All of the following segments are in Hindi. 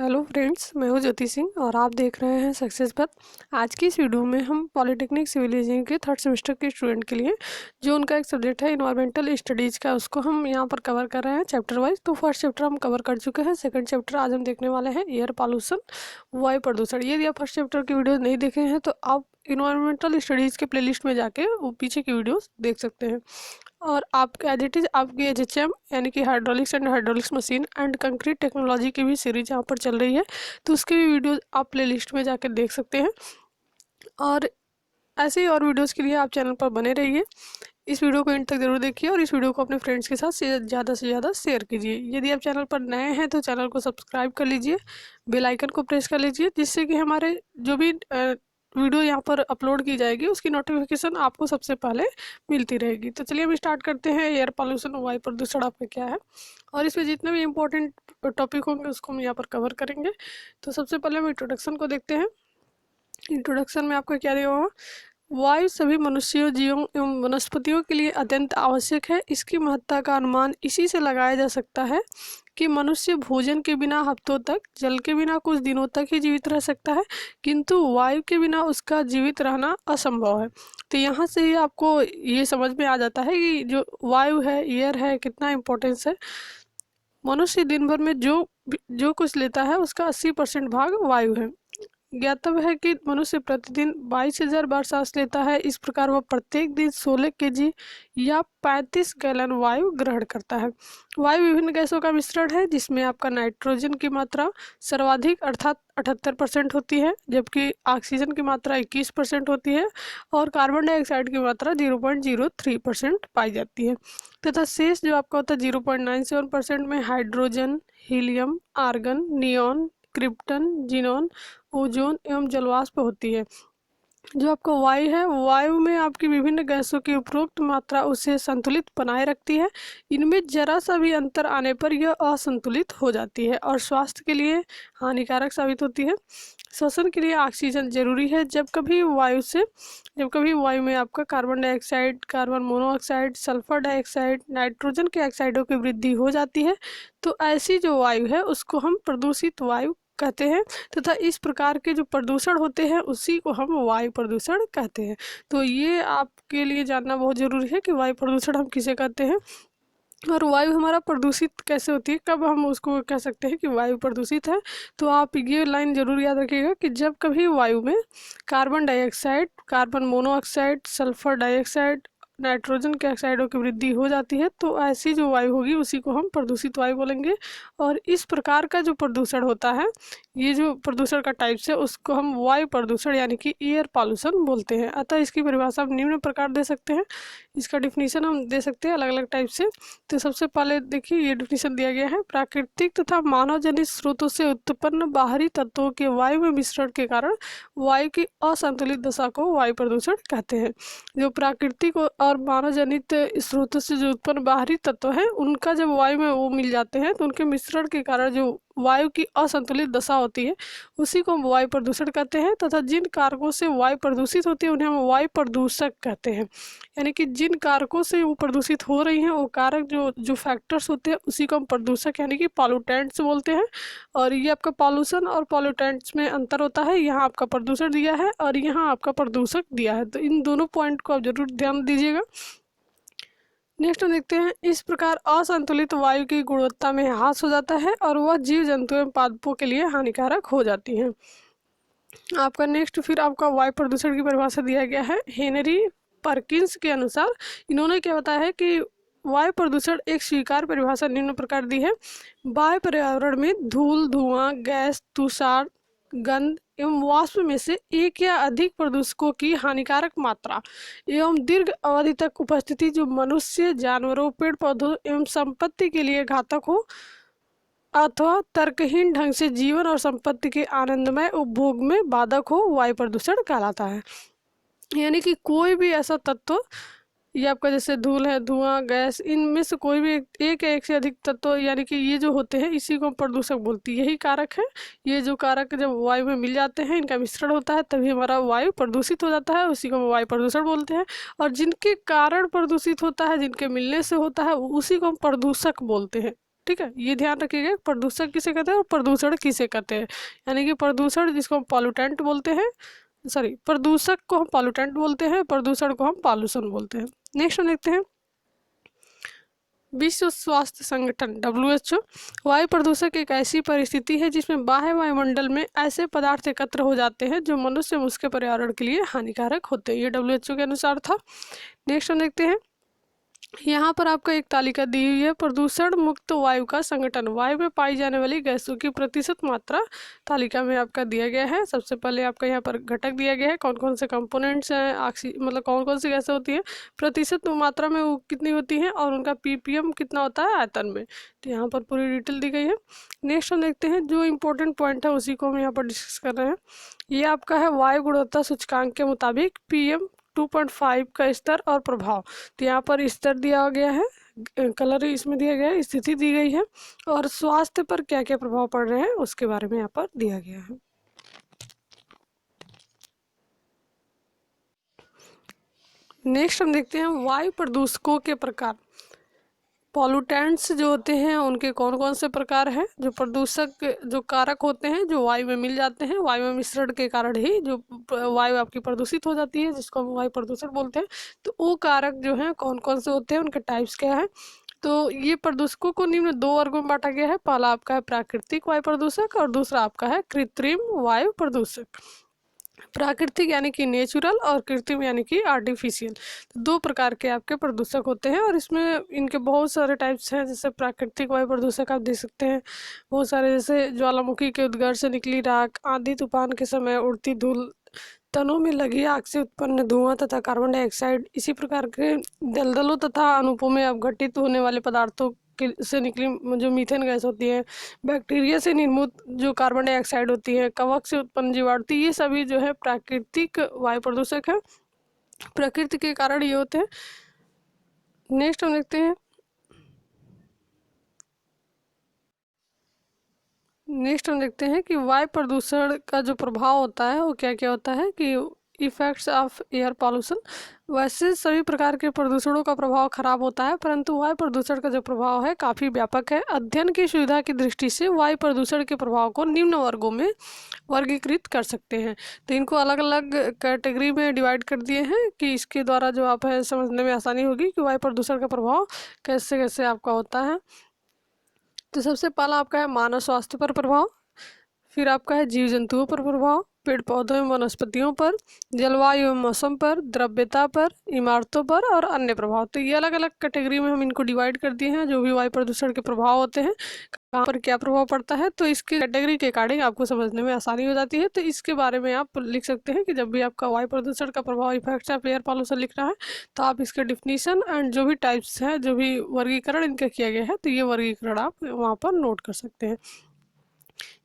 हेलो फ्रेंड्स, मैं हूं ज्योति सिंह और आप देख रहे हैं सक्सेस पथ। आज की इस वीडियो में हम पॉलिटेक्निक सिविल इंजीनियरिंग के थर्ड सेमेस्टर के स्टूडेंट के लिए जो उनका एक सब्जेक्ट है इन्वायरमेंटल स्टडीज़ का, उसको हम यहां पर कवर कर रहे हैं चैप्टर वाइज। तो फर्स्ट चैप्टर हम कवर कर चुके हैं। सेकंड चैप्टर आज हम देखने वाले हैं एयर पॉल्यूशन, वायु प्रदूषण। यदि आप फर्स्ट चैप्टर की वीडियो नहीं देखे हैं तो आप इन्वायरमेंटल स्टडीज़ के प्लेलिस्ट में जाके वो पीछे की वीडियोस देख सकते हैं। और आपके एज इट इज़ आपकी एचएचएम यानी कि hydraulics and hydraulics machine and concrete technology की भी सीरीज यहाँ पर चल रही है, तो उसकी भी वीडियोस आप प्लेलिस्ट में जाकर देख सकते हैं। और ऐसे ही और वीडियोस के लिए आप चैनल पर बने रहिए। इस वीडियो को एंड तक जरूर देखिए और इस वीडियो को अपने फ्रेंड्स के साथ ज़्यादा से ज़्यादा शेयर कीजिए। यदि आप चैनल पर नए हैं तो चैनल को सब्सक्राइब कर लीजिए, बेल आइकन को प्रेस कर लीजिए, जिससे कि हमारे जो भी वीडियो यहाँ पर अपलोड की जाएगी उसकी नोटिफिकेशन आपको सबसे पहले मिलती रहेगी। तो चलिए हम स्टार्ट करते हैं। एयर पॉल्यूशन, वायु प्रदूषण आपका क्या है और इसमें जितने भी इम्पोर्टेंट टॉपिक होंगे उसको हम यहाँ पर कवर करेंगे। तो सबसे पहले हम इंट्रोडक्शन को देखते हैं। इंट्रोडक्शन में आपका क्या दिया हुआ, वायु सभी मनुष्यों, जीवों एवं वनस्पतियों के लिए अत्यंत आवश्यक है। इसकी महत्ता का अनुमान इसी से लगाया जा सकता है कि मनुष्य भोजन के बिना हफ्तों तक, जल के बिना कुछ दिनों तक ही जीवित रह सकता है, किंतु वायु के बिना उसका जीवित रहना असंभव है। तो यहाँ से ही आपको ये समझ में आ जाता है कि जो वायु है, एयर है, कितना इम्पोर्टेंस है। मनुष्य दिन भर में जो कुछ लेता है उसका 80% भाग वायु है। ज्ञातव्य है कि मनुष्य प्रतिदिन 22,000 बार सांस लेता है। इस प्रकार वह प्रत्येक दिन 16 केजी या 35 गैलन वायु ग्रहण करता है। वायु विभिन्न गैसों का मिश्रण है, जिसमें आपका नाइट्रोजन की मात्रा सर्वाधिक अर्थात 78% होती है, जबकि ऑक्सीजन की मात्रा 21% होती है और कार्बन डाइऑक्साइड की मात्रा 0.03% पाई जाती है। तथा शेष जो आपका होता है 0.97% में hydrogen, helium, argon, neon, krypton, xenon, ozone एवं जलवाष्प होती है। जो आपका वायु है, वायु में आपकी विभिन्न गैसों की उपरोक्त मात्रा उसे संतुलित बनाए रखती है। इनमें जरा सा भी अंतर आने पर यह असंतुलित हो जाती है और स्वास्थ्य के लिए हानिकारक साबित होती है। श्वसन के लिए ऑक्सीजन जरूरी है। जब कभी वायु में आपका carbon dioxide, carbon monoxide, sulphur dioxide, nitrogen के ऑक्साइडों की वृद्धि हो जाती है तो ऐसी जो वायु है उसको हम प्रदूषित वायु कहते हैं। तथा इस प्रकार के जो प्रदूषण होते हैं उसी को हम वायु प्रदूषण कहते हैं। तो ये आपके लिए जानना बहुत ज़रूरी है कि वायु प्रदूषण हम किसे कहते हैं और वायु हमारा प्रदूषित कैसे होती है, कब हम उसको कह सकते हैं कि वायु प्रदूषित है। तो आप ये लाइन जरूर याद रखिएगा कि जब कभी वायु में carbon dioxide, carbon monoxide, sulphur dioxide, nitrogen के ऑक्साइडों की वृद्धि हो जाती है तो ऐसी जो वायु होगी उसी को हम प्रदूषित वायु बोलेंगे। और इस प्रकार का जो प्रदूषण होता है, ये जो प्रदूषण का टाइप्स है उसको हम वायु प्रदूषण यानी कि एयर पॉल्यूशन बोलते हैं। अतः इसकी परिभाषा हम निम्न प्रकार दे सकते हैं। इसका डिफिनीशन हम दे सकते हैं अलग अलग टाइप से। तो सबसे पहले देखिए ये डिफिनीशन दिया गया है, प्राकृतिक तथा मानव जनित स्रोतों से उत्पन्न बाहरी तत्वों के वायु में मिश्रण के कारण वायु की असंतुलित दशा को वायु प्रदूषण कहते हैं। जो प्राकृतिक और मानव जनित स्रोतों से जो उत्पन्न बाहरी तत्व है उनका जब वायु में वो मिल जाते हैं तो उनके मिश्रण के कारण जो वायु की असंतुलित दशा होती है उसी को हम वायु प्रदूषण कहते हैं। तथा जिन कारकों से वायु प्रदूषित होती है उन्हें हम वायु प्रदूषक कहते हैं। यानी कि जिन कारकों से वो प्रदूषित हो रही हैं वो कारक जो फैक्टर्स होते हैं उसी को हम प्रदूषक यानी कि पॉल्यूटेंट्स बोलते हैं। और ये आपका पॉल्यूशन और पॉल्यूटेंट्स में अंतर होता है। यहाँ आपका प्रदूषण दिया है और यहाँ आपका प्रदूषक दिया है, तो इन दोनों पॉइंट को आप जरूर ध्यान दीजिएगा। नेक्स्ट हम देखते हैं, इस प्रकार असंतुलित वायु की गुणवत्ता में ह्रास हो जाता है और वह जीव जंतु एवं पादपों के लिए हानिकारक हो जाती है। आपका नेक्स्ट फिर आपका वायु प्रदूषण की परिभाषा दिया गया है हेनरी परकिंस के अनुसार। इन्होंने क्या बताया है कि वायु प्रदूषण एक स्वीकार परिभाषा निम्न प्रकार दी है, वायु पर्यावरण में धूल, धुआं, गैस, तुषार, गंध एवं वाष्प में से एक या अधिक प्रदूषकों की हानिकारक मात्रा एवं दीर्घ अवधि तक उपस्थिति जो मनुष्य, जानवरों, पेड़ पौधों एवं संपत्ति के लिए घातक हो अथवा तर्कहीन ढंग से जीवन और संपत्ति के आनंदमय उपभोग में बाधक हो, वायु प्रदूषण कहलाता है। यानी कि कोई भी ऐसा तत्व, ये आपका जैसे धूल है, धुआं, गैस, इनमें से कोई भी एक या एक से अधिक तत्व यानी कि ये जो होते हैं इसी को हम प्रदूषक बोलते हैं। यही कारक है, ये जो कारक जब वायु में मिल जाते हैं इनका मिश्रण होता है तभी हमारा वायु प्रदूषित हो जाता है, उसी को हम वायु प्रदूषण बोलते हैं। और जिनके कारण प्रदूषित होता है, जिनके मिलने से होता है, उसी को हम प्रदूषक बोलते हैं। ठीक है, ये ध्यान रखिएगा, प्रदूषक किसे कहते हैं और प्रदूषण किसे कहते हैं। यानी कि प्रदूषण जिसको हम पॉल्यूटेंट बोलते हैं, सॉरी, प्रदूषक को हम पॉल्यूटेंट बोलते हैं, प्रदूषण को हम पॉल्यूशन बोलते हैं। नेक्स्ट हम देखते हैं, विश्व स्वास्थ्य संगठन WHO, वायु प्रदूषक एक ऐसी परिस्थिति है जिसमें बाह्य वायुमंडल में ऐसे पदार्थ एकत्र हो जाते हैं जो मनुष्य एवं उसके पर्यावरण के लिए हानिकारक होते हैं। ये WHO के अनुसार था। नेक्स्ट हम देखते हैं, यहाँ पर आपको एक तालिका दी हुई है, प्रदूषण मुक्त वायु का संगठन, वायु में पाई जाने वाली गैसों की प्रतिशत मात्रा तालिका में आपका दिया गया है। सबसे पहले आपका यहाँ पर घटक दिया गया है, कौन कौन से कंपोनेंट्स हैं, मतलब कौन कौन सी गैसें होती हैं, प्रतिशत मात्रा में वो कितनी होती हैं, और उनका ppm कितना होता है आयतन में। तो यहाँ पर पूरी डिटेल दी गई है। नेक्स्ट हम देखते हैं, जो इम्पोर्टेंट पॉइंट है उसी को हम यहाँ पर डिस्कस कर रहे हैं। ये आपका है वायु गुणवत्ता सूचकांक के मुताबिक PM 2.5 का स्तर और प्रभाव। तो यहाँ पर स्तर दिया गया है, कलर इसमें दिया गया है, स्थिति दी गई है, और स्वास्थ्य पर क्या क्या प्रभाव पड़ रहे हैं उसके बारे में यहाँ पर दिया गया है। नेक्स्ट हम देखते हैं वायु प्रदूषकों के प्रकार। पॉल्यूटेंट्स जो होते हैं उनके कौन कौन से प्रकार हैं। जो प्रदूषक जो कारक होते हैं जो वायु में मिल जाते हैं, वायु में मिश्रण के कारण ही जो वायु आपकी प्रदूषित हो जाती है, जिसको हम वायु प्रदूषण बोलते हैं। तो वो कारक जो हैं कौन कौन से होते हैं, उनके टाइप्स क्या है। तो ये प्रदूषकों को निम्न दो वर्गों में बांटा गया है। पहला आपका है प्राकृतिक वायु प्रदूषक और दूसरा आपका है कृत्रिम वायु प्रदूषक। प्राकृतिक यानी कि नेचुरल और कृत्रिम यानी कि आर्टिफिशियल, दो प्रकार के आपके प्रदूषक होते हैं। और इसमें इनके बहुत सारे टाइप्स हैं। जैसे प्राकृतिक वायु प्रदूषक आप देख सकते हैं बहुत सारे, जैसे ज्वालामुखी के उद्गार से निकली राख, आंधी तूफान के समय उड़ती धूल, तनों में लगी आग से उत्पन्न धुआं तथा कार्बन डाइऑक्साइड, इसी प्रकार के दलदलों तथा अनुपों में अवघटित होने वाले पदार्थों से निकली जो मीथेन गैस होती है, बैक्टीरिया से निर्मित जो कार्बन डाइऑक्साइड होती है, कवक से उत्पन्न जीवाणु, ये सभी जो है प्राकृतिक वायु प्रदूषक है, प्रकृति के कारण ये होते हैं। नेक्स्ट हम देखते हैं, कि वायु प्रदूषण का जो प्रभाव होता है वो क्या क्या होता है, कि इफेक्ट्स ऑफ एयर पॉल्यूशन। वैसे सभी प्रकार के प्रदूषणों का प्रभाव खराब होता है, परंतु वायु प्रदूषण का जो प्रभाव है काफ़ी व्यापक है। अध्ययन की सुविधा की दृष्टि से वायु प्रदूषण के प्रभाव को निम्न वर्गों में वर्गीकृत कर सकते हैं। तो इनको अलग अलग कैटेगरी में डिवाइड कर दिए हैं कि इसके द्वारा जो आप है समझने में आसानी होगी कि वायु प्रदूषण का प्रभाव कैसे कैसे आपका होता है। तो सबसे पहला आपका है मानव स्वास्थ्य पर प्रभाव, फिर आपका है जीव जंतुओं पर प्रभाव, पेड़ पौधों एवं वनस्पतियों पर, जलवायु एवं मौसम पर, द्रव्यता पर, इमारतों पर और अन्य प्रभाव। तो ये अलग अलग कैटेगरी में हम इनको डिवाइड कर दिए हैं, जो भी वायु प्रदूषण के प्रभाव होते हैं कहाँ पर क्या प्रभाव पड़ता है। तो इसकी कैटेगरी के अकॉर्डिंग आपको समझने में आसानी हो जाती है। तो इसके बारे में आप लिख सकते हैं कि जब भी आपका वायु प्रदूषण का प्रभाव इफेक्ट्स ऑफ एयर पॉल्यूशन लिखना है तो आप इसके डिफिनीशन एंड जो भी टाइप्स हैं, जो भी वर्गीकरण इनका किया गया है, तो ये वर्गीकरण आप वहाँ पर नोट कर सकते हैं।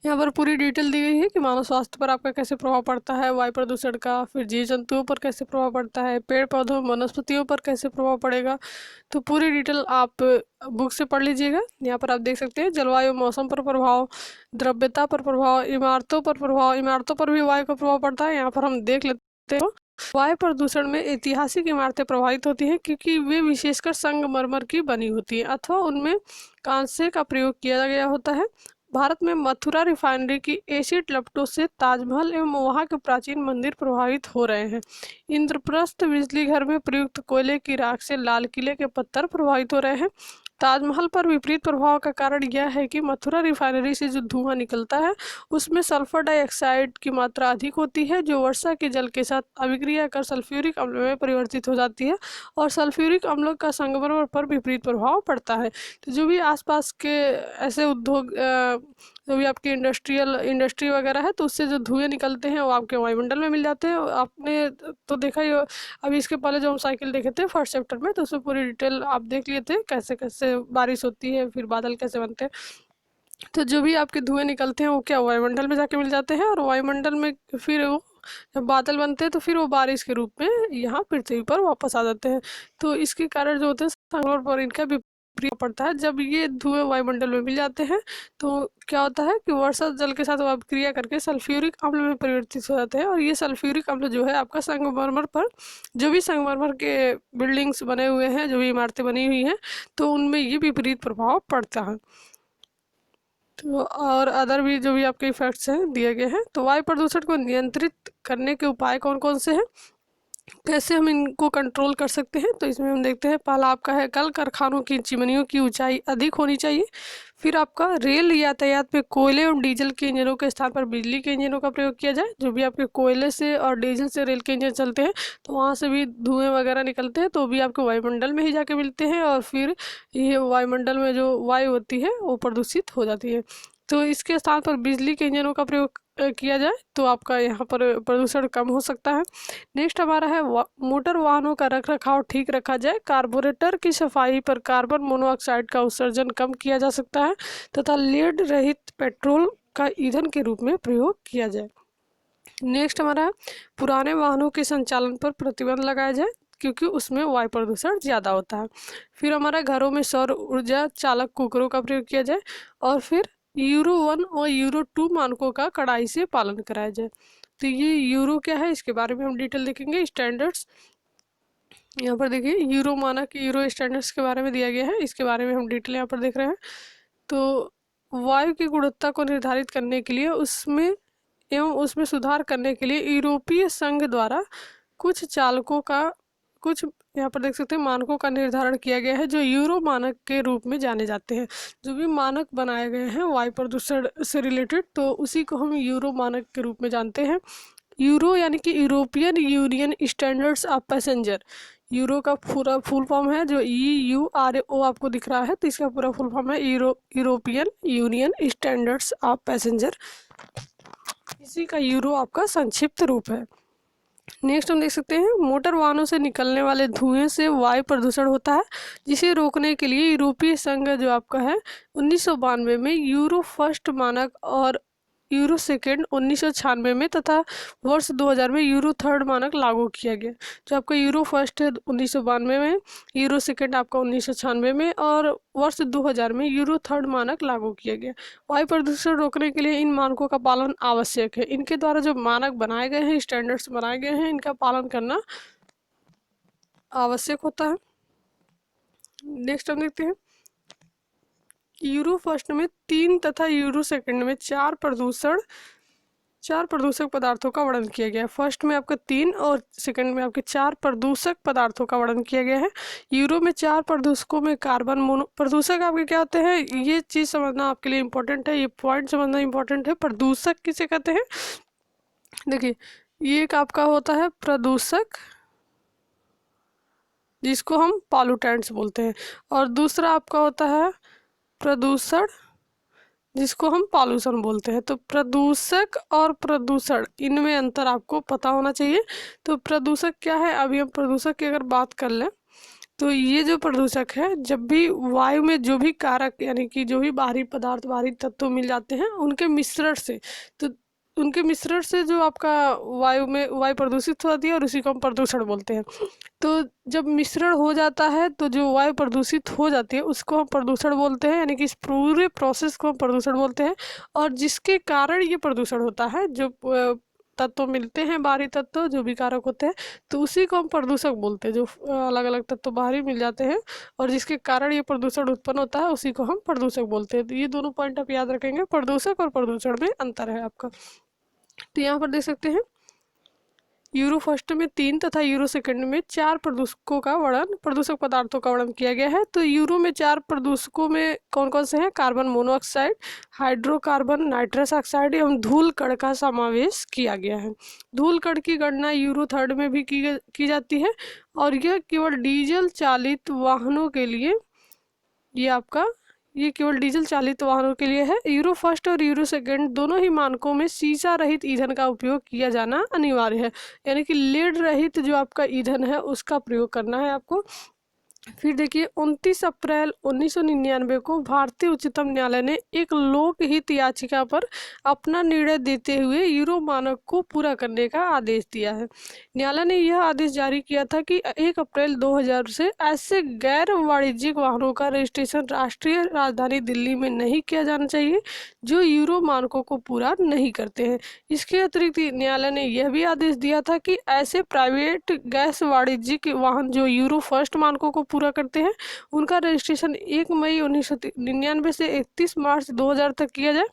यहाँ पर पूरी डिटेल दी गई है कि मानव स्वास्थ्य पर आपका कैसे प्रभाव पड़ता है वायु प्रदूषण का, फिर जीव जंतुओं पर कैसे प्रभाव पड़ता है, पेड़ पौधों वनस्पतियों पर कैसे प्रभाव पड़ेगा। तो पूरी डिटेल आप बुक से पढ़ लीजिएगा। यहाँ पर आप देख सकते हैं जलवायु मौसम पर प्रभाव, द्रव्यता पर प्रभाव, इमारतों पर प्रभाव, इमारतों पर भी वायु का प्रभाव पड़ता है। यहाँ पर हम देख लेते हैं वायु प्रदूषण में ऐतिहासिक इमारतें प्रभावित होती हैं क्योंकि वे विशेषकर संगमरमर की बनी होती हैं अथवा उनमें कांस्य का प्रयोग किया गया होता है। भारत में मथुरा रिफाइनरी की एसिड लपटों से ताजमहल एवं वहां के प्राचीन मंदिर प्रभावित हो रहे हैं। इंद्रप्रस्थ बिजली घर में प्रयुक्त कोयले की राख से लाल किले के पत्थर प्रभावित हो रहे हैं। ताजमहल पर विपरीत प्रभाव का कारण यह है कि मथुरा रिफाइनरी से जो धुआं निकलता है उसमें सल्फर डाइऑक्साइड की मात्रा अधिक होती है, जो वर्षा के जल के साथ अभिक्रिया कर सल्फ्यूरिक अम्ल में परिवर्तित हो जाती है और सल्फ्यूरिक अम्लों का संगमरमर पर विपरीत प्रभाव पड़ता है। तो जो भी आसपास के ऐसे उद्योग, जो भी आपकी इंडस्ट्री वगैरह है, तो उससे जो धुएं निकलते हैं वो आपके वायुमंडल में मिल जाते हैं। आपने तो देखा ही, अभी इसके पहले जो हम साइकिल देखे थे फर्स्ट चैप्टर में, तो उसमें पूरी डिटेल आप देख लिए थे कैसे कैसे बारिश होती है, फिर बादल कैसे बनते हैं। तो जो भी आपके धुएं निकलते हैं वो क्या वायुमंडल में जाके मिल जाते हैं, और वायुमंडल में फिर वो जब बादल बनते हैं तो फिर वो बारिश के रूप में यहाँ पृथ्वी पर वापस आ जाते हैं। तो इसके कारण जो होते हैं संगमरमर पर इनका विपरीत पड़ता है। जब ये धुएं वायुमंडल में मिल जाते हैं तो क्या होता है कि वर्षा जल के साथ अभिक्रिया करके सल्फ्यूरिक अम्ल में परिवर्तित हो जाते हैं, और ये सल्फ्यूरिक अम्ल जो है आपका संगमरमर पर, जो भी संगमरमर के बिल्डिंग्स बने हुए हैं, जो भी इमारतें बनी हुई हैं, तो उनमें ये विपरीत प्रभाव पड़ता है। तो और अदर भी जो भी आपके इफेक्ट्स हैं दिए गए हैं। तो वायु प्रदूषण को नियंत्रित करने के उपाय कौन कौन से हैं, कैसे हम इनको कंट्रोल कर सकते हैं, तो इसमें हम देखते हैं पहला आपका है कल कारखानों की चिमनियों की ऊंचाई अधिक होनी चाहिए। फिर आपका रेल यातायात में कोयले और डीजल के इंजनों के स्थान पर बिजली के इंजनों का प्रयोग किया जाए। जो भी आपके कोयले से और डीजल से रेल के इंजन चलते हैं तो वहाँ से भी धुएं वगैरह निकलते हैं, तो भी आपके वायुमंडल में ही जाके मिलते हैं, और फिर ये वायुमंडल में जो वायु होती है वो प्रदूषित हो जाती है। तो इसके स्थान पर बिजली के इंजनों का प्रयोग किया जाए तो आपका यहाँ पर प्रदूषण कम हो सकता है। नेक्स्ट हमारा है मोटर वाहनों का रख रखाव ठीक रखा जाए। कार्बोरेटर की सफाई पर कार्बन मोनोऑक्साइड का उत्सर्जन कम किया जा सकता है तथा लेड रहित पेट्रोल का ईंधन के रूप में प्रयोग किया जाए। नेक्स्ट हमारा है पुराने वाहनों के संचालन पर प्रतिबंध लगाया जाए क्योंकि उसमें वायु प्रदूषण ज़्यादा होता है। फिर हमारा घरों में सौर ऊर्जा चालक कुकरों का प्रयोग किया जाए, और फिर यूरो 1 और यूरो 2 मानकों का कड़ाई से पालन कराया जाए। तो ये यूरो क्या है इसके बारे में हम डिटेल देखेंगे। स्टैंडर्ड्स यहाँ पर देखिए, यूरो मानक, यूरो स्टैंडर्ड्स के बारे में दिया गया है, इसके बारे में हम डिटेल यहाँ पर देख रहे हैं। तो वायु की गुणवत्ता को निर्धारित करने के लिए उसमें सुधार करने के लिए यूरोपीय संघ द्वारा कुछ चालकों का, कुछ यहाँ पर देख सकते हैं मानकों का निर्धारण किया गया है जो यूरो मानक के रूप में जाने जाते हैं। जो भी मानक बनाए गए हैं वायु प्रदूषण से रिलेटेड, तो उसी को हम यूरो मानक के रूप में जानते हैं। यूरो यानी कि European union standards of passenger. Euro का पूरा फुल फॉर्म है, जो EURO आपको दिख रहा है, तो इसका पूरा फुल फॉर्म है European union standards of passenger. इसी का यूरो आपका संक्षिप्त रूप है। नेक्स्ट हम देख सकते हैं मोटर वाहनों से निकलने वाले धुएं से वायु प्रदूषण होता है, जिसे रोकने के लिए यूरोपीय संघ जो आपका है 1992 में यूरो फर्स्ट मानक और यूरो सेकेंड 1996 में तथा वर्ष 2000 में यूरो थर्ड मानक लागू किया गया। जो आपका यूरो फर्स्ट है 1992 में, यूरो सेकेंड आपका 1996 में, और वर्ष 2000 में यूरो थर्ड मानक लागू किया गया। वायु प्रदूषण रोकने के लिए इन मानकों का पालन आवश्यक है। इनके द्वारा जो मानक बनाए गए हैं, स्टैंडर्ड्स बनाए गए हैं, इनका पालन करना आवश्यक होता है। नेक्स्ट हम देखते हैं यूरो फर्स्ट में 3 तथा यूरो सेकंड में 4 प्रदूषक पदार्थों का वर्णन किया गया है। फर्स्ट में आपका 3 और सेकंड में आपके 4 प्रदूषक पदार्थों का वर्णन किया गया है। यूरो में 4 प्रदूषकों में कार्बन मोनो, प्रदूषक आपके क्या होते हैं, ये चीज़ समझना आपके लिए इम्पोर्टेंट है, ये पॉइंट समझना इम्पोर्टेंट है। प्रदूषक किसे कहते हैं, देखिए ये एक आपका होता है प्रदूषक जिसको हम पॉल्यूटेंट्स बोलते हैं, और दूसरा आपका होता है प्रदूषण जिसको हम पॉल्यूशन बोलते हैं। तो प्रदूषक और प्रदूषण, इनमें अंतर आपको पता होना चाहिए। तो प्रदूषक क्या है, अभी हम प्रदूषक की अगर बात कर लें तो ये जो प्रदूषक है, जब भी वायु में जो भी कारक यानी कि जो भी बाहरी पदार्थ, बाहरी तत्व मिल जाते हैं उनके मिश्रण से, तो उनके मिश्रण से जो आपका वायु प्रदूषित हो जाती है, और उसी को हम प्रदूषण बोलते हैं। तो जब मिश्रण हो जाता है तो जो वायु प्रदूषित हो जाती है उसको हम प्रदूषण बोलते हैं, यानी कि इस पूरे प्रोसेस को हम प्रदूषण बोलते हैं। और जिसके कारण ये प्रदूषण होता है, जो तत्व मिलते हैं, बाहरी तत्व जो भी कारक होते हैं, तो उसी को हम प्रदूषक बोलते हैं। जो अलग अलग तत्व बाहरी मिल जाते हैं और जिसके कारण ये प्रदूषण उत्पन्न होता है, उसी को हम प्रदूषक बोलते हैं। तो ये दोनों पॉइंट आप याद रखेंगे, प्रदूषक और प्रदूषण में अंतर है आपका। तो यहाँ पर देख सकते हैं यूरो फर्स्ट में 3 तथा यूरो सेकंड में 4 प्रदूषक पदार्थों का वर्णन किया गया है। तो यूरो में 4 प्रदूषकों में कौन कौन से हैं, carbon monoxide, hydrocarbon, nitrous oxide एवं धूल कण का समावेश किया गया है। धूल कण की गणना यूरो थर्ड में भी की जाती है, और यह केवल डीजल चालित वाहनों के लिए, ये केवल डीजल चालित वाहनों के लिए है। यूरो फर्स्ट और यूरो सेकंड दोनों ही मानकों में सीसा रहित ईंधन का उपयोग किया जाना अनिवार्य है, यानी कि लेड रहित जो आपका ईंधन है उसका प्रयोग करना है आपको। फिर देखिए 29 अप्रैल 1999 को भारतीय उच्चतम न्यायालय ने एक लोकहित याचिका पर अपना निर्णय देते हुए यूरो मानक को पूरा करने का आदेश दिया है। न्यायालय ने यह आदेश जारी किया था कि 1 अप्रैल 2000 से ऐसे गैर वाणिज्यिक वाहनों का रजिस्ट्रेशन राष्ट्रीय राजधानी दिल्ली में नहीं किया जाना चाहिए जो यूरो मानकों को पूरा नहीं करते हैं। इसके अतिरिक्त न्यायालय ने यह भी आदेश दिया था कि ऐसे प्राइवेट गैस वाणिज्यिक वाहन जो यूरो फर्स्ट मानकों को पूरा करते हैं उनका रजिस्ट्रेशन 1 मई 1999 से 31 मार्च 2000 तक किया जाए।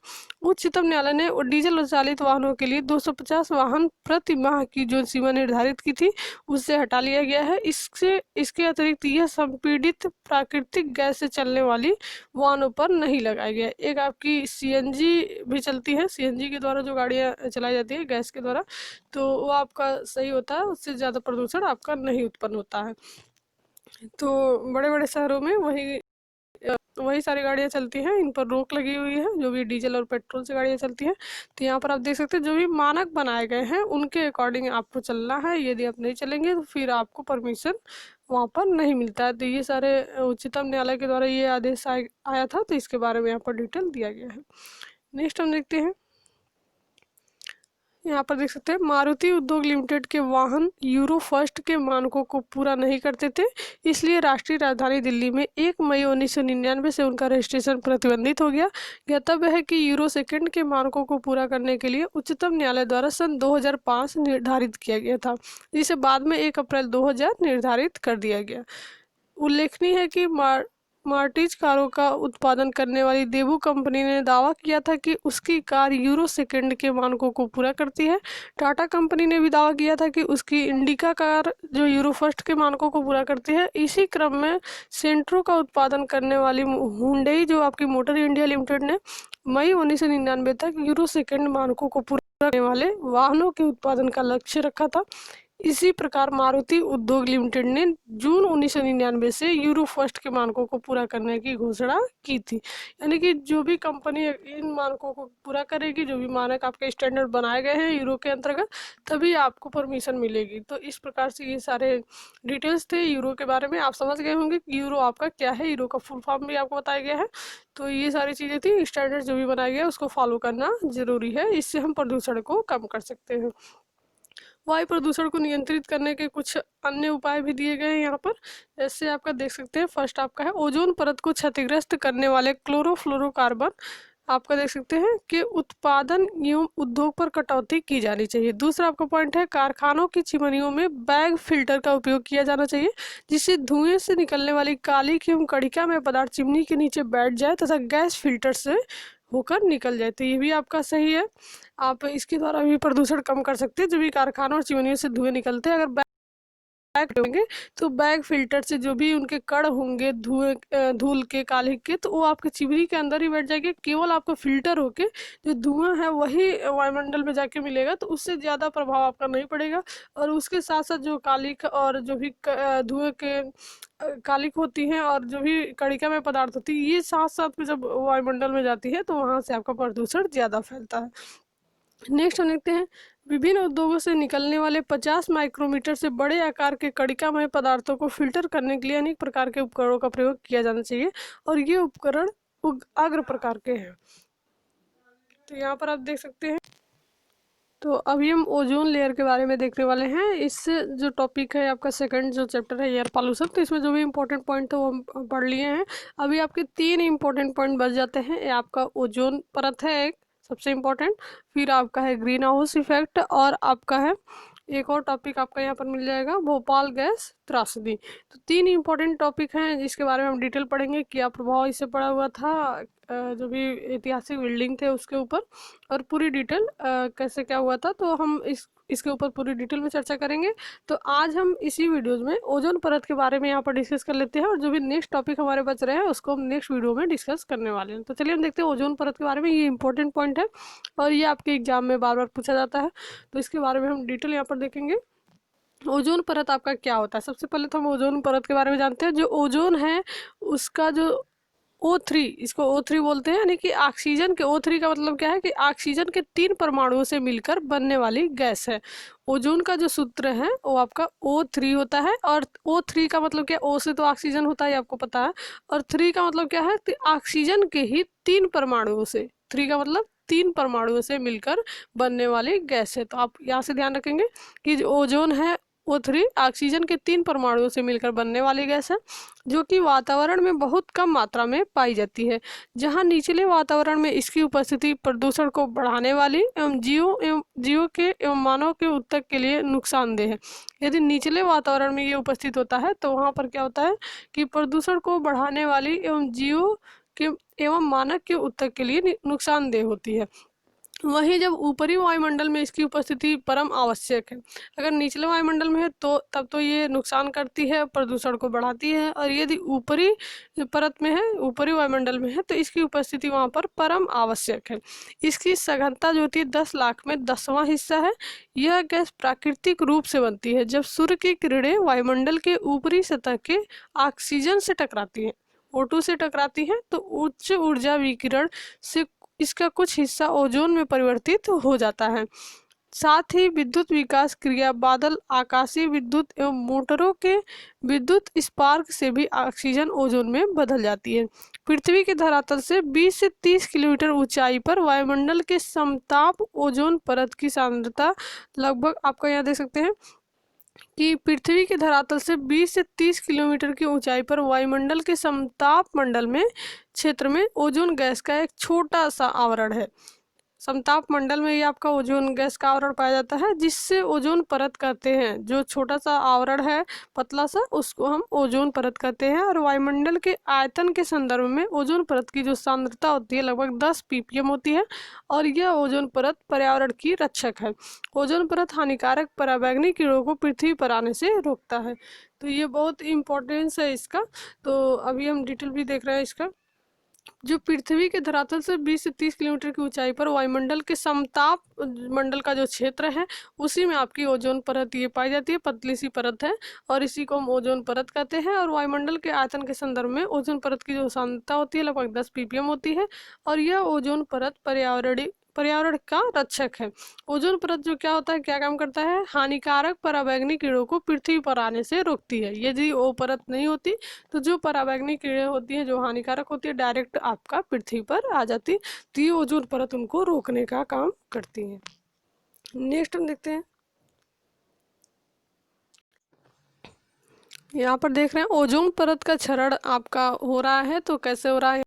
उच्चतम न्यायालय ने डीजल चालित वाहनों के लिए 250 वाहन प्रति माह की जो सीमा निर्धारित की थी उससे हटा लिया गया है। इसके अतिरिक्त यह संपीड़ित प्राकृतिक गैस से चलने वाली वाहनों पर नहीं लगाया गया। एक आपकी सीएनजी भी चलती है, सीएनजी के द्वारा जो गाड़ियाँ चलाई जाती है गैस के द्वारा, तो वो आपका सही होता है, उससे ज़्यादा प्रदूषण आपका नहीं उत्पन्न होता है। तो बड़े बड़े शहरों में वही सारी गाड़ियाँ चलती हैं, इन पर रोक लगी हुई है जो भी डीजल और पेट्रोल से गाड़ियाँ चलती हैं। तो यहाँ पर आप देख सकते हैं जो भी मानक बनाए गए हैं उनके अकॉर्डिंग आपको चलना है। यदि आप नहीं चलेंगे तो फिर आपको परमिशन वहाँ पर नहीं मिलता है। तो ये सारे उच्चतम न्यायालय के द्वारा ये आदेश आया था, तो इसके बारे में यहाँ पर डिटेल दिया गया है। नेक्स्ट हम देखते हैं, यहाँ पर देख सकते हैं मारुति उद्योग लिमिटेड के वाहन यूरो फर्स्ट के मानकों को पूरा नहीं करते थे, इसलिए राष्ट्रीय राजधानी दिल्ली में 1 मई 1999 से उनका रजिस्ट्रेशन प्रतिबंधित हो गया। ज्ञातव्य है कि यूरो सेकंड के मानकों को पूरा करने के लिए उच्चतम न्यायालय द्वारा सन 2005 निर्धारित किया गया था, जिसे बाद में 1 अप्रैल 2000 निर्धारित कर दिया गया। उल्लेखनीय है कि मार्टिज कारों का उत्पादन करने वाली देवू कंपनी ने दावा किया था कि उसकी कार यूरो सेकंड के मानकों को पूरा करती है। टाटा कंपनी ने भी दावा किया था कि उसकी इंडिका कार जो यूरो फर्स्ट के मानकों को पूरा करती है। इसी क्रम में सेंट्रो का उत्पादन करने वाली हुंडई जो आपकी मोटर इंडिया लिमिटेड ने मई 1999 तक यूरो सेकंड मानकों को पूरा करने वाले वाहनों के उत्पादन का लक्ष्य रखा था। इसी प्रकार मारुति उद्योग लिमिटेड ने जून 1999 से यूरो फर्स्ट के मानकों को पूरा करने की घोषणा की थी। यानी कि जो भी कंपनी इन मानकों को पूरा करेगी, जो भी मानक आपके स्टैंडर्ड बनाए गए हैं यूरो के अंतर्गत, तभी आपको परमिशन मिलेगी। तो इस प्रकार से ये सारे डिटेल्स थे यूरो के बारे में। आप समझ गए होंगे कि यूरो आपका क्या है, यूरो का फुल फॉर्म भी आपको बताया गया है। तो ये सारी चीज़ें थी, स्टैंडर्ड जो भी बनाया गया उसको फॉलो करना जरूरी है, इससे हम प्रदूषण को कम कर सकते हैं। वायु प्रदूषण को नियंत्रित करने के कुछ अन्य उपाय भी दिए गए हैं यहाँ पर। जैसे आपका देख सकते हैं, फर्स्ट आपका है ओजोन परत को क्षतिग्रस्त करने वाले क्लोरोफ्लोरोकार्बन आपका देख सकते हैं कि उत्पादन एवं उद्योग पर कटौती की जानी चाहिए। दूसरा आपका पॉइंट है कारखानों की चिमनियों में बैग फिल्टर का उपयोग किया जाना चाहिए, जिससे धुएं से निकलने वाली काली एवं कणिका में पदार्थ चिमनी के नीचे बैठ जाए तथा गैस फिल्टर से होकर निकल जाए। तो ये भी आपका सही है, आप इसके द्वारा भी प्रदूषण कम कर सकते हैं। जो भी कारखानों और चिमनियों से धुएं निकलते हैं, अगर बैग होंगे तो बैग फिल्टर से जो भी उनके कण होंगे धुएं धूल के काले के, तो वो आपके चिमनी के अंदर ही बैठ जाएंगे। केवल आपका फिल्टर होके जो धुआं है वही वायुमंडल में जाके मिलेगा, तो उससे ज़्यादा प्रभाव आपका नहीं पड़ेगा। और उसके साथ साथ जो कालिक और जो भी धुएं के कालिक होती हैं और जो भी कणिका में पदार्थ होती है, ये साथ साथ में जब वायुमंडल में जाती है तो वहाँ से आपका प्रदूषण ज़्यादा फैलता है। नेक्स्ट हम देखते हैं, विभिन्न उद्योगों से निकलने वाले 50 माइक्रोमीटर से बड़े आकार के कणिकामय पदार्थों को फिल्टर करने के लिए अनेक प्रकार के उपकरणों का प्रयोग किया जाना चाहिए, और ये उपकरण अग्र प्रकार के हैं। तो यहाँ पर आप देख सकते हैं। तो अभी हम ओजोन लेयर के बारे में देखने वाले हैं। इस जो टॉपिक है आपका सेकंड जो चैप्टर है एयर पॉल्यूशन, तो इसमें जो भी इंपॉर्टेंट पॉइंट है वो हम पढ़ लिए हैं। अभी आपके 3 इंपॉर्टेंट पॉइंट बच जाते हैं। ये आपका ओजोन परत है एक सबसे इम्पोर्टेंट, फिर आपका है ग्रीन हाउस इफेक्ट, और आपका है एक और टॉपिक आपका यहाँ पर मिल जाएगा भोपाल गैस त्रासदी। तो 3 इंपॉर्टेंट टॉपिक हैं जिसके बारे में हम डिटेल पढ़ेंगे। क्या प्रभाव इससे पड़ा हुआ था, जो भी ऐतिहासिक बिल्डिंग थे उसके ऊपर, और पूरी डिटेल कैसे क्या हुआ था, तो हम इसके ऊपर पूरी डिटेल में चर्चा करेंगे। तो आज हम इसी वीडियोज में ओजोन परत के बारे में यहाँ पर डिस्कस कर लेते हैं, और जो भी नेक्स्ट टॉपिक हमारे बच रहे हैं उसको हम नेक्स्ट वीडियो में डिस्कस करने वाले हैं। तो चलिए हम देखते हैं ओजोन परत के बारे में। ये इंपॉर्टेंट पॉइंट है और ये आपके एग्जाम में बार बार पूछा जाता है, तो इसके बारे में हम डिटेल यहाँ पर देखेंगे। ओजोन परत आपका क्या होता है, सबसे पहले तो हम ओजोन परत के बारे में जानते हैं। जो ओजोन है उसका जो O3, इसको O3 बोलते हैं, यानी कि ऑक्सीजन के O3 का मतलब क्या है कि ऑक्सीजन के 3 परमाणुओं से मिलकर बनने वाली गैस है। ओजोन का जो सूत्र है वो आपका O3 होता है, और O3 का मतलब क्या, O से तो ऑक्सीजन होता है, आपको पता है, और 3 का मतलब क्या है कि ऑक्सीजन के ही 3 परमाणुओं से, 3 का मतलब 3 परमाणुओं से मिलकर बनने वाली गैस है। तो आप यहाँ से ध्यान रखेंगे कि जो ओजोन है O3 ऑक्सीजन के 3 परमाणुओं से मिलकर बनने वाली गैस है, जो कि वातावरण में बहुत कम मात्रा में पाई जाती है। जहाँ निचले वातावरण में इसकी उपस्थिति प्रदूषण को बढ़ाने वाली एवं जीवों के एवं मानव के उत्तक के लिए नुकसानदेह है। यदि निचले वातावरण में ये उपस्थित होता है तो वहाँ पर क्या होता है कि प्रदूषण को बढ़ाने वाली एवं जीवों के एवं मानव के उत्तक के लिए नुकसानदेह होती है। वहीं जब ऊपरी वायुमंडल में इसकी उपस्थिति परम आवश्यक है। अगर निचले वायुमंडल में है तो तब तो ये नुकसान करती है, प्रदूषण को बढ़ाती है, और यदि ऊपरी परत में है, ऊपरी वायुमंडल में है, तो इसकी उपस्थिति वहाँ पर परम आवश्यक है। इसकी सघनता जो होती है 10 लाख में 10वां हिस्सा है। यह गैस प्राकृतिक रूप से बनती है जब सूर्य की किरणें वायुमंडल के ऊपरी सतह के ऑक्सीजन से टकराती हैं, O2 से टकराती हैं, तो उच्च ऊर्जा विकिरण से इसका कुछ हिस्सा ओजोन में परिवर्तित हो जाता है। साथ ही विद्युत विकास क्रिया, बादल, आकाशीय विद्युत एवं मोटरों के विद्युत स्पार्क से भी ऑक्सीजन ओजोन में बदल जाती है। पृथ्वी के धरातल से 20 से 30 किलोमीटर ऊंचाई पर वायुमंडल के समताप ओजोन परत की सांद्रता लगभग, आपका यहाँ देख सकते हैं कि पृथ्वी के धरातल से 20 से 30 किलोमीटर की ऊंचाई पर वायुमंडल के समताप मंडल में क्षेत्र में ओजोन गैस का एक छोटा सा आवरण है। समताप मंडल में ये आपका ओजोन गैस का आवरण पाया जाता है, जिससे ओजोन परत कहते हैं। जो छोटा सा आवरण है पतला सा, उसको हम ओजोन परत कहते हैं। और वायुमंडल के आयतन के संदर्भ में ओजोन परत की जो सांद्रता होती है लगभग 10 ppm होती है, और यह ओजोन परत पर्यावरण की रक्षक है। ओजोन परत हानिकारक पराबैंगनी किरणों को पृथ्वी पर आने से रोकता है। तो ये बहुत इंपॉर्टेंस है इसका। तो अभी हम डिटेल भी देख रहे हैं इसका। जो पृथ्वी के धरातल से 20 से 30 किलोमीटर की ऊंचाई पर वायुमंडल के समताप मंडल का जो क्षेत्र है उसी में आपकी ओजोन परत ये पाई जाती है, पतली सी परत है, और इसी को हम ओजोन परत कहते हैं। और वायुमंडल के आयतन के संदर्भ में ओजोन परत की जो सांद्रता होती है लगभग 10 ppm होती है, और यह ओजोन परत पर्यावरण का रक्षक है। ओजोन परत जो क्या होता है, क्या काम करता है, हानिकारक पराबैंगनी किरणों को पृथ्वी पर आने से रोकती है। यदि वो परत नहीं होती तो जो पराबैंगनी किरणें होती हैं जो हानिकारक होती है डायरेक्ट आपका पृथ्वी पर आ जाती, तो ये ओजोन परत उनको रोकने का काम करती है। नेक्स्ट हम देखते हैं, यहाँ पर देख रहे हैं ओजोन परत का क्षरण आपका हो रहा है। तो कैसे हो रहा है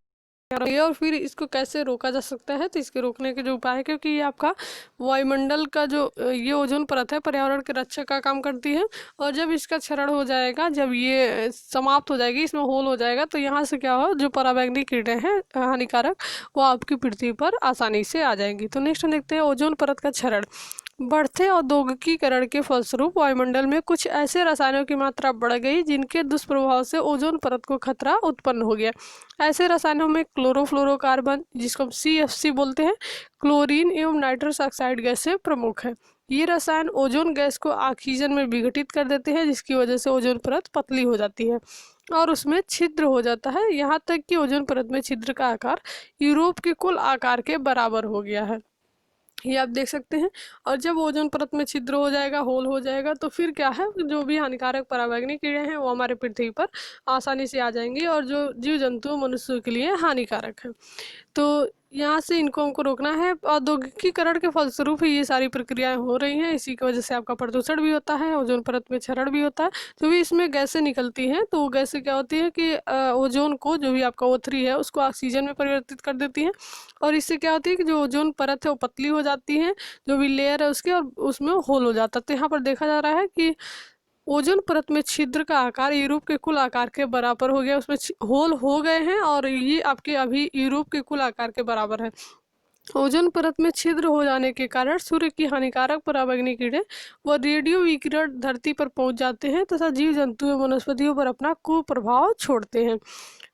और फिर इसको कैसे रोका जा सकता है, तो इसके रोकने के जो उपाय है, क्योंकि ये आपका वायुमंडल का जो ये ओजोन परत है पर्यावरण के रक्षक का काम करती है, और जब इसका क्षरण हो जाएगा, जब ये समाप्त हो जाएगी, इसमें होल हो जाएगा, तो यहाँ से क्या हो, जो पराबैंगनी किरणें हैं हानिकारक, वो आपकी पृथ्वी पर आसानी से आ जाएंगी। तो नेक्स्ट हम देखते हैं ओजोन परत का क्षरण। बढ़ते औद्योगिकीकरण के फलस्वरूप वायुमंडल में कुछ ऐसे रसायनों की मात्रा बढ़ गई जिनके दुष्प्रभाव से ओजोन परत को खतरा उत्पन्न हो गया। ऐसे रसायनों में क्लोरोफ्लोरोकार्बन, जिसको हम CFC बोलते हैं, क्लोरीन एवं नाइट्रस ऑक्साइड गैसें प्रमुख हैं। ये रसायन ओजोन गैस को ऑक्सीजन में विघटित कर देते हैं, जिसकी वजह से ओजोन परत पतली हो जाती है और उसमें छिद्र हो जाता है, यहाँ तक कि ओजोन परत में छिद्र का आकार यूरोप के कुल आकार के बराबर हो गया है, ये आप देख सकते हैं। और जब ओजोन परत में छिद्र हो जाएगा, होल हो जाएगा, तो फिर क्या है, जो भी हानिकारक पराबैंगनी किरणें हैं वो हमारे पृथ्वी पर आसानी से आ जाएंगी, और जो जीव जंतु मनुष्य के लिए हानिकारक है। तो यहाँ से इनको हमको रोकना है। औद्योगिकीकरण के फलस्वरूप ही ये सारी प्रक्रियाएं हो रही हैं, इसी की वजह से आपका प्रदूषण भी होता है, ओजोन परत में क्षरण भी होता है। जो भी इसमें गैसें निकलती हैं, तो वो गैसें क्या होती है कि ओजोन को, जो भी आपका O3 है, उसको ऑक्सीजन में परिवर्तित कर देती हैं, और इससे क्या होती है कि जो ओजोन परत है वो पतली हो जाती है, जो भी लेयर है उसकी, और उसमें होल हो जाता है। तो यहाँ पर देखा जा रहा है कि ओजोन परत में छिद्र का आकार यूरोप के कुल आकार के बराबर हो गया, उसमें होल हो गए हैं, और ये आपके अभी यूरोप के कुल आकार के बराबर है। ओजोन परत में छिद्र हो जाने के कारण सूर्य की हानिकारक पराबैंगनी किरणें व रेडियो विकिरण धरती पर पहुंच जाते हैं तथा जीव जंतु एवं वनस्पतियों पर अपना कुप्रभाव छोड़ते हैं।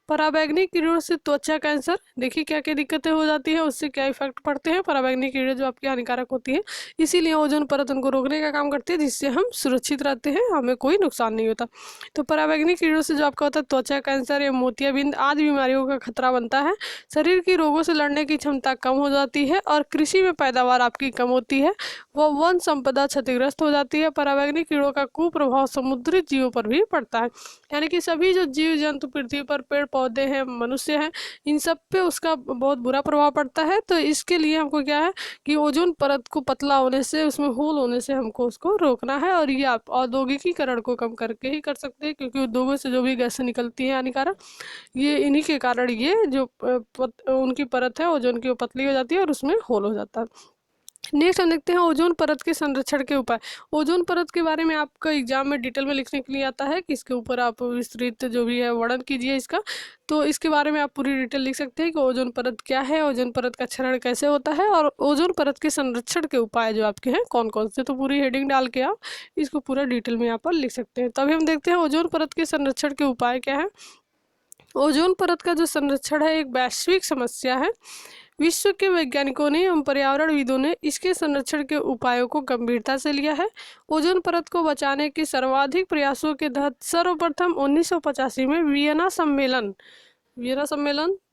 पराबैंगनी किरणों से त्वचा कैंसर, देखिए क्या क्या दिक्कतें हो जाती है, उससे क्या इफेक्ट पड़ते हैं। पराबैंगनी किरणें जो आपकी हानिकारक होती है, इसीलिए ओजोन परत उनको रोकने का काम करती है, जिससे हम सुरक्षित रहते हैं, हमें कोई नुकसान नहीं होता। तो पराबैंगनी किरणों से जो आपका होता है त्वचा कैंसर या मोतियाबिंद आदि बीमारियों का खतरा बनता है। शरीर की रोगों से लड़ने की क्षमता कम हो जाती है और कृषि में पैदावार आपकी कम होती है, वो वन संपदा क्षतिग्रस्त हो जाती है। पराबैंगनी कीड़ों का कुप्रभाव समुद्री जीवों पर भी पड़ता है, यानी कि सभी जो जीव जंतु पृथ्वी पर, पेड़ पौधे हैं, मनुष्य हैं, इन सब पे उसका बहुत बुरा प्रभाव पड़ता है। तो इसके लिए हमको क्या है कि ओजोन परत को पतला होने से, उसमें होल होने से हमको उसको रोकना है। और ये आप औद्योगिकीकरण को कम करके ही कर सकते हैं, क्योंकि उद्योगों से जो भी गैसें निकलती हैं हानिकारक, ये इन्हीं के कारण ये जो उनकी परत है ओजोन की, वो पतली हो जाती है और उसमें होल हो जाता है। नेक्स्ट हम देखते हैं ओजोन परत के संरक्षण के उपाय। ओजोन परत के बारे में आपका एग्जाम में डिटेल में लिखने के लिए आता है कि इसके ऊपर आप विस्तृत जो भी है वर्णन कीजिए इसका। तो इसके बारे में आप पूरी डिटेल लिख सकते हैं कि ओजोन परत क्या है, ओजोन परत का क्षरण कैसे होता है, और ओजोन परत के संरक्षण के उपाय जो आपके हैं कौन कौन से। तो पूरी हेडिंग डाल के आप इसको पूरा डिटेल में यहाँ पर लिख सकते हैं। तभी हम देखते हैं ओजोन परत के संरक्षण के उपाय क्या है। ओजोन परत का जो संरक्षण है एक वैश्विक समस्या है। विश्व के वैज्ञानिकों ने एवं पर्यावरणविदों ने इसके संरक्षण के उपायों को गंभीरता से लिया है। ओजोन परत को बचाने के सर्वाधिक प्रयासों के तहत सर्वप्रथम 1985 में वियना सम्मेलन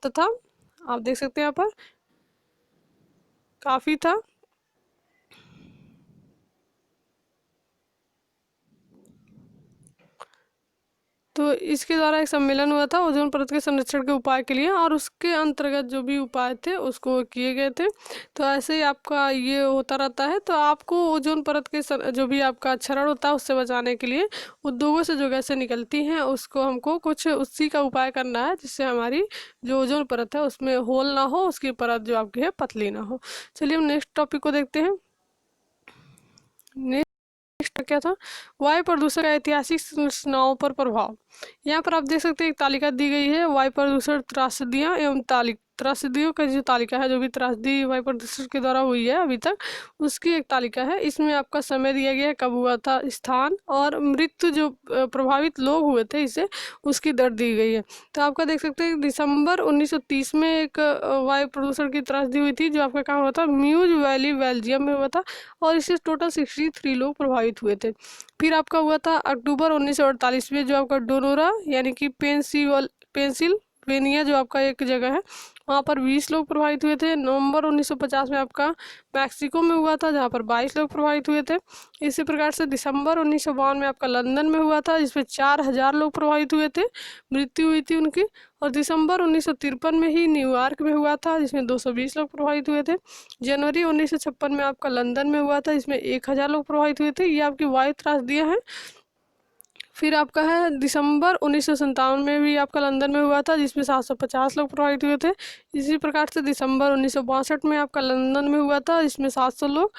तथा आप देख सकते हैं यहाँ पर काफी था। तो इसके द्वारा एक सम्मेलन हुआ था ओजोन परत के संरक्षण के उपाय के लिए, और उसके अंतर्गत जो भी उपाय थे उसको किए गए थे। तो ऐसे ही आपका ये होता रहता है। तो आपको ओजोन परत के जो भी आपका क्षरण होता है उससे बचाने के लिए उद्योगों से जो गैसें निकलती हैं उसको हमको कुछ उसी का उपाय करना है, जिससे हमारी जो ओजोन परत है उसमें होल ना हो, उसकी परत जो आपकी है पतली ना हो। चलिए हम नेक्स्ट टॉपिक को देखते हैं। नेक्स्ट क्या था, वायु प्रदूषण का ऐतिहासिक संरचनाओं पर प्रभाव। यहाँ पर आप देख सकते हैं एक तालिका दी गई है, वायु प्रदूषण त्रासदियाँ एवं त्रासदियों का जो तालिका है, जो भी त्रासदी वायु प्रदूषण के द्वारा हुई है अभी तक, उसकी एक तालिका है। इसमें आपका समय दिया गया है, कब हुआ था, स्थान और मृत्यु जो प्रभावित लोग हुए थे इससे, उसकी दर दी गई है। तो आपका देख सकते हैं दिसंबर 1930 में एक वायु प्रदूषण की त्रासदी हुई थी, जो आपका कहाँ हुआ था, म्यूज वैली बेल्जियम में हुआ था, और इससे टोटल 63 लोग प्रभावित हुए थे। फिर आपका हुआ था अक्टूबर 1948 में, जो आपका डोनोरा यानी कि पेंसिल्वेनिया जो आपका एक जगह है, वहाँ पर 20 लोग प्रभावित हुए थे। नवंबर 1950 में आपका मैक्सिको में हुआ था, जहाँ पर 22 लोग प्रभावित हुए थे। इसी प्रकार से दिसंबर 1952 में आपका लंदन में हुआ था, जिसमें 4000 लोग प्रभावित हुए थे, मृत्यु हुई थी उनकी। और दिसंबर 1953 में ही न्यूयॉर्क में हुआ था, जिसमें 220 लोग प्रभावित हुए थे। जनवरी 1956 में आपका लंदन में हुआ था, जिसमें 1000 लोग प्रभावित हुए थे। ये आपकी वायु त्रासदियाँ हैं। फिर आपका है दिसंबर 1957 में भी आपका लंदन में हुआ था, जिसमें 750 लोग प्रभावित हुए थे। इसी प्रकार से दिसंबर 1962 में आपका लंदन में हुआ था, जिसमें 700 लोग।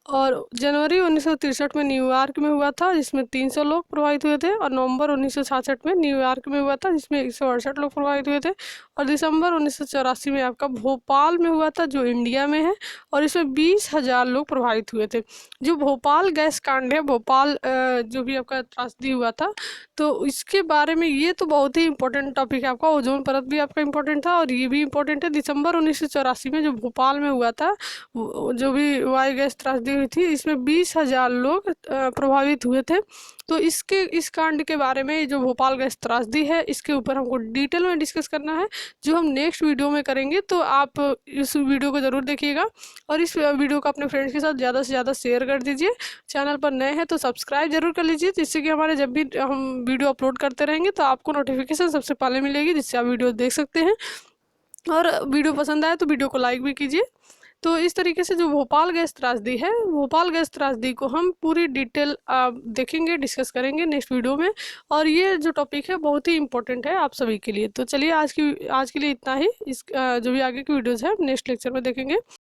और जनवरी 1963 में न्यूयॉर्क में हुआ था, जिसमें 300 लोग प्रभावित हुए थे। और नवंबर 1966 में न्यूयॉर्क में हुआ था, जिसमें 168 लोग प्रभावित हुए थे। और दिसंबर 1984 में आपका भोपाल में हुआ था, जो इंडिया में है, और इसमें 20,000 लोग प्रभावित हुए थे। जो भोपाल गैस कांड है, भोपाल जो भी आपका त्रासदी हुआ था, तो इसके बारे में ये तो बहुत ही इंपॉर्टेंट टॉपिक है आपका। ओजोन परत भी आपका इंपॉर्टेंट था और ये भी इंपॉर्टेंट है। दिसंबर 1984 में जो भोपाल में हुआ था, जो भी वायु गैस त्रासदी हुई थी, इसमें 20,000 लोग प्रभावित हुए थे। तो इस कांड के बारे में, जो भोपाल गैस त्रासदी है, इसके ऊपर हमको डिटेल में डिस्कस करना है, जो हम नेक्स्ट वीडियो में करेंगे। तो आप इस वीडियो को ज़रूर देखिएगा और इस वीडियो को अपने फ्रेंड्स के साथ ज़्यादा से ज़्यादा शेयर कर दीजिए। चैनल पर नए हैं तो सब्सक्राइब जरूर कर लीजिए, जिससे कि हमारे जब भी हम वीडियो अपलोड करते रहेंगे तो आपको नोटिफिकेशन सबसे पहले मिलेगी, जिससे आप वीडियो देख सकते हैं। और वीडियो पसंद आए तो वीडियो को लाइक भी कीजिए। तो इस तरीके से जो भोपाल गैस त्रासदी है, भोपाल गैस त्रासदी को हम पूरी डिटेल देखेंगे, डिस्कस करेंगे नेक्स्ट वीडियो में। और ये जो टॉपिक है बहुत ही इंपॉर्टेंट है आप सभी के लिए। तो चलिए आज के लिए इतना ही। जो भी आगे की वीडियोज़ है नेक्स्ट लेक्चर में देखेंगे।